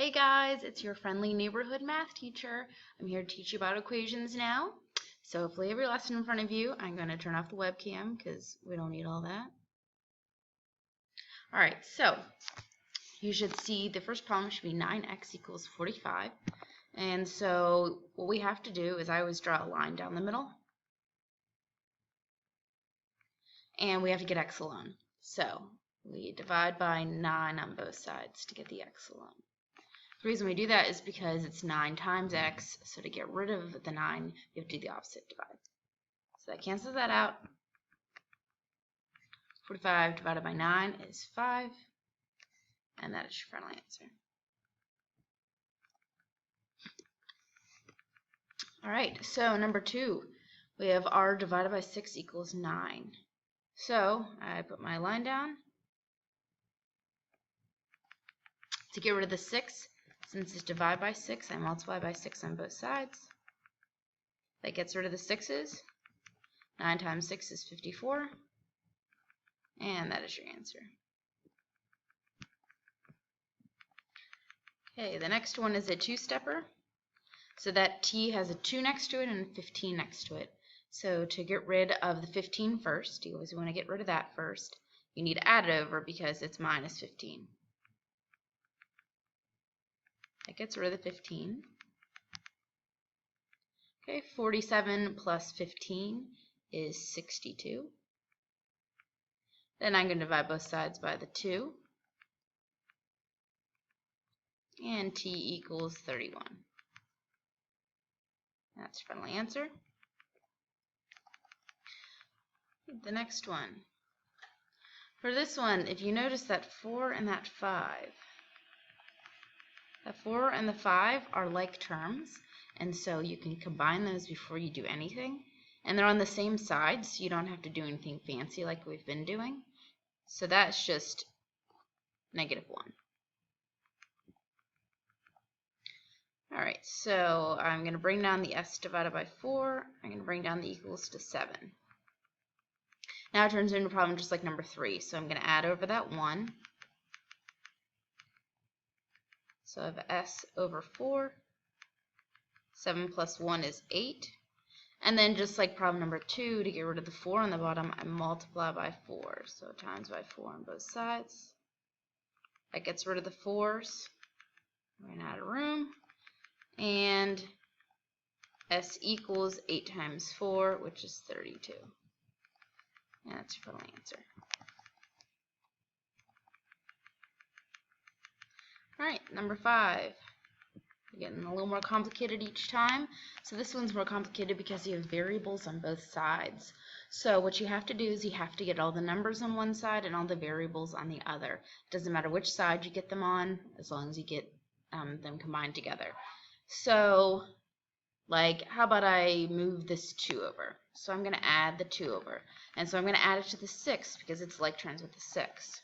Hey guys, it's your friendly neighborhood math teacher. I'm here to teach you about equations now. So hopefully you have your lesson in front of you. I'm going to turn off the webcam because we don't need all that. Alright, so you should see the first problem should be 9x equals 45. And so what we have to do is I always draw a line down the middle. And we have to get x alone. So we divide by 9 on both sides to get the x alone. The reason we do that is because it's 9 times x, so to get rid of the 9, you have to do the opposite divide. So that cancels that out. 45 divided by 9 is 5, and that is your final answer. Alright, so number 2, we have r divided by 6 equals 9. So I put my line down. To get rid of the 6, since it's divided by 6, I multiply by 6 on both sides. That gets rid of the 6's. 9 times 6 is 54. And that is your answer. Okay, the next one is a two-stepper. So that t has a 2 next to it and a 15 next to it. So to get rid of the 15 first, you always want to get rid of that first. You need to add it over because it's minus 15. That gets rid of the 15. Okay, 47 plus 15 is 62. Then I'm going to divide both sides by the 2. And t equals 31. That's your final answer. The next one. For this one, if you notice that 4 and that 5, the 4 and the 5 are like terms, and so you can combine those before you do anything. And they're on the same side, so you don't have to do anything fancy like we've been doing. So that's just -1. Alright, so I'm going to bring down the s divided by 4. I'm going to bring down the equals to 7. Now it turns into a problem just like number 3. So I'm going to add over that 1. So I have s over 4. 7 plus 1 is 8. And then just like problem number 2, to get rid of the 4 on the bottom, I multiply by 4. So times by 4 on both sides. That gets rid of the 4's. Ran out of room. And s equals 8 times 4, which is 32. And that's your final answer. Alright, number 5. We're getting a little more complicated each time. So this one's more complicated because you have variables on both sides. So what you have to do is you have to get all the numbers on one side and all the variables on the other. It doesn't matter which side you get them on, as long as you get them combined together. So, like, how about I move this 2 over? So I'm going to add the 2 over. And so I'm going to add it to the 6 because it's like terms with the 6.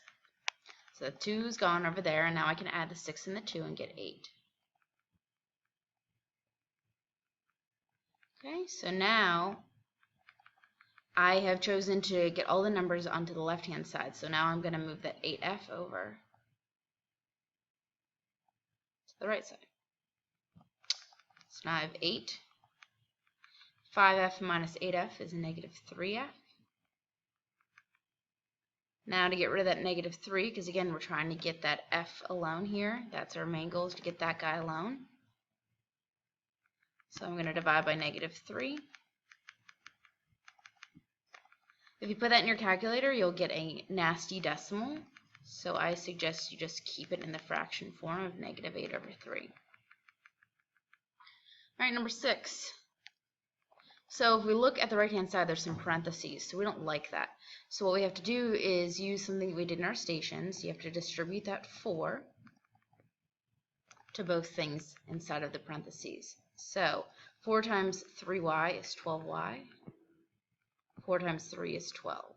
So the 2 is gone over there, and now I can add the 6 and the 2 and get 8. Okay, so now I have chosen to get all the numbers onto the left-hand side. So now I'm going to move that 8f over to the right side. So now I have 8. 5f minus 8f is -3f. Now to get rid of that -3, because again we're trying to get that f alone here. That's our main goal, is to get that guy alone. So I'm going to divide by -3. If you put that in your calculator, you'll get a nasty decimal. So I suggest you just keep it in the fraction form of -8/3. Alright, number 6. So if we look at the right-hand side, there's some parentheses, so we don't like that. So what we have to do is use something that we did in our stations. You have to distribute that 4 to both things inside of the parentheses. So 4 times 3y is 12y. 4 times 3 is 12.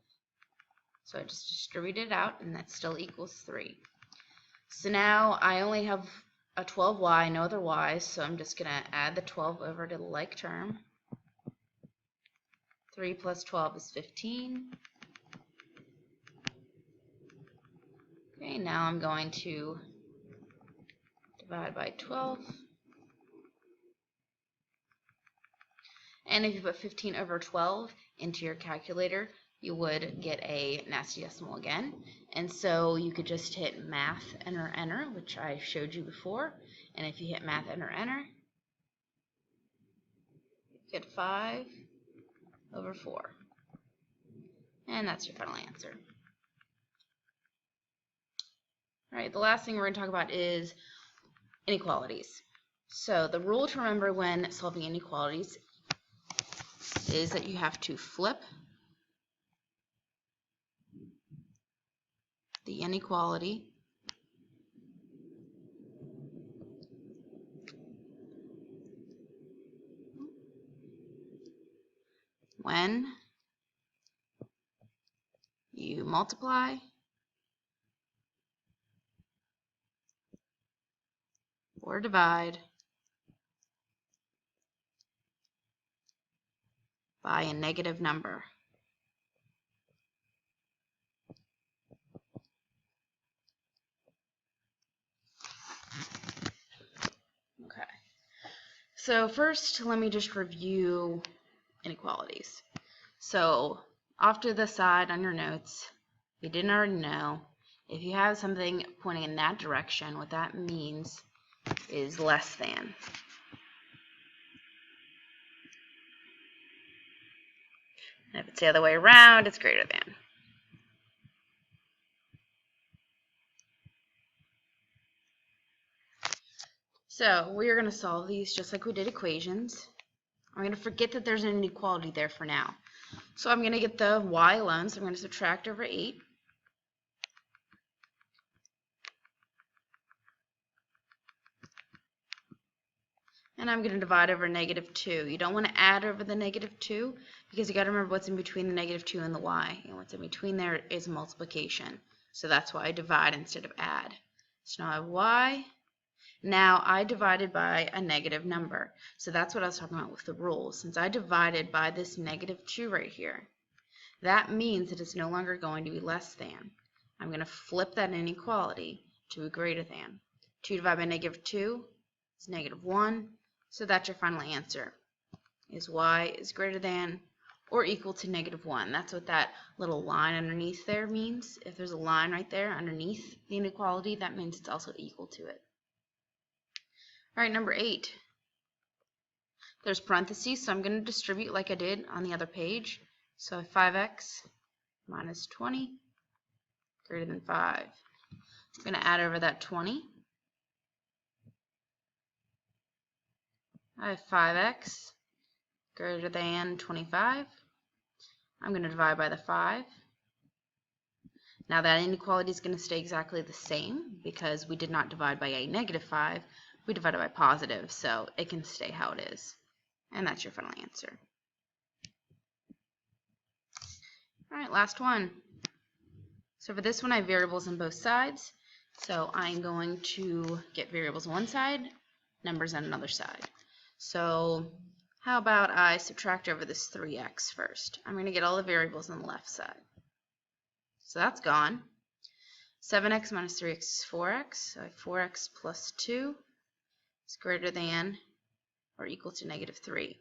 So I just distributed it out, and that still equals 3. So now I only have a 12y, no other y's, so I'm just going to add the 12 over to the like term. 3 plus 12 is 15. Okay, now I'm going to divide by 12. And if you put 15 over 12 into your calculator, you would get a nasty decimal again. And so you could just hit math, enter, enter, which I showed you before. And if you hit math, enter, enter, you get 5 over 4. And that's your final answer. All right, the last thing we're going to talk about is inequalities. So the rule to remember when solving inequalities is that you have to flip the inequality when you multiply or divide by a negative number. Okay. So first, let me just review inequalities. So off to the side on your notes, if you didn't already know, if you have something pointing in that direction, what that means is less than. And if it's the other way around, it's greater than. So we are going to solve these just like we did equations. I'm going to forget that there's an inequality there for now. So I'm going to get the y alone, so I'm going to subtract over 8. And I'm going to divide over negative 2. You don't want to add over the negative 2 because you got to remember what's in between the negative 2 and the y. And what's in between there is multiplication. So that's why I divide instead of add. So now I have y. Now I divided by a negative number. So that's what I was talking about with the rule. Since I divided by this negative 2 right here, that means that it's no longer going to be less than. I'm going to flip that inequality to a greater than. 2 divided by negative 2 is negative 1. So that's your final answer, is y is greater than or equal to negative 1. That's what that little line underneath there means. If there's a line right there underneath the inequality, that means it's also equal to it. All right, number 8. There's parentheses, so I'm going to distribute like I did on the other page. So 5x minus 20 greater than 5. I'm going to add over that 20. I have 5x greater than 25. I'm going to divide by the 5. Now that inequality is going to stay exactly the same because we did not divide by a negative 5. We divided by positive, so it can stay how it is. And that's your final answer. All right, last one. So for this one, I have variables on both sides. So I'm going to get variables on one side, numbers on another side. So how about I subtract over this 3x first? I'm going to get all the variables on the left side. So that's gone. 7x minus 3x is 4x. So I have 4x plus 2 is greater than or equal to negative 3.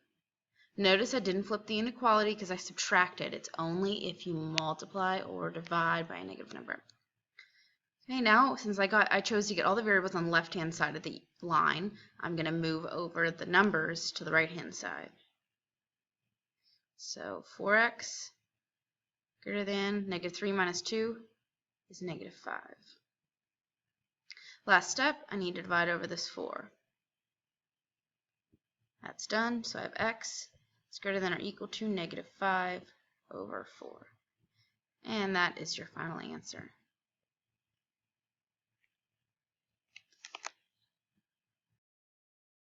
Notice I didn't flip the inequality because I subtracted. It's only if you multiply or divide by a negative number. Okay, now since I chose to get all the variables on the left-hand side of the line, I'm going to move over the numbers to the right-hand side. So 4x greater than negative 3 minus 2 is negative 5. Last step, I need to divide over this 4. That's done, so I have x is greater than or equal to negative 5 over 4. And that is your final answer.